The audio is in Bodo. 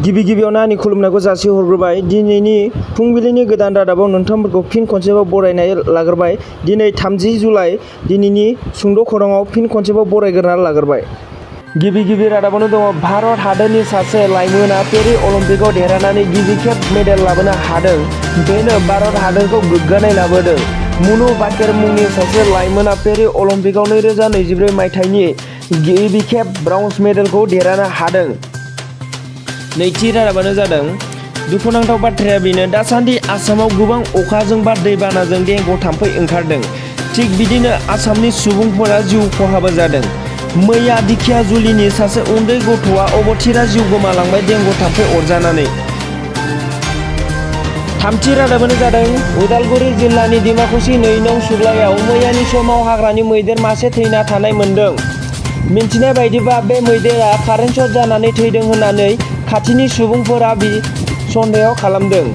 गिबियावनो आंनि खुलुमनायखौ जासिहरग्रोबाय। दिनैनि फुंबिलिनि गोदान रादाबाव नोंथांमोनखौ फिन खनसेबाव बरायनाय लाग्रोबाय। दिनै 30 जुलाइ दिनैनि सुंद' खौराङाव फिन खनसेबाव बरायग्रोना लाग्रोबाय। गिबि रादाबावनो दङ भारत हादोरनि सासे लाइमोना पेरिस अलिम्पिकआव देरहानानै गिबि खेब मेडेल लाबोनो हादों। बेनो भारत हादोरखौ गोग्गानाय लाबोदों। मुनु बाकेर मुंनि सासे लाइमोना पेरिस अलिम्पिकआव 2024 मायथाइनि गिबि खेब ब्रन्ज मेडेलखौ देरहानो हादों। नैथि रादाबानो जादों दुखुनांथाव बाथ्राया बेनो दासान्दि आसामाव गोबां अखाजों बा दैबानाजों देंगु थाम्फै ओंखारदों। थिग बिदिनो आसामनि सुबुंफोरा जिउ खहाबो जादों। मैया दिखियाजुलिनि सासे उन्दै गथ'आ अबथिरा जिउ गोमालांबाय देंगु थाम्फै अरजानानै। थामथि रादाबानो जादों उदालगुरि जिल्लानि डिमाकुसि 2 नं सुग्लायाव मैयानि समाव हाग्रानि मैदेर मासे थैना थानाय मोन्दों। मिन्थिनाय बायदिबा बे मैदेरा कारेन्ट शट जानानै थैदों होननानै खाथिनि सुबुंफोरा सन्देह खालामदों।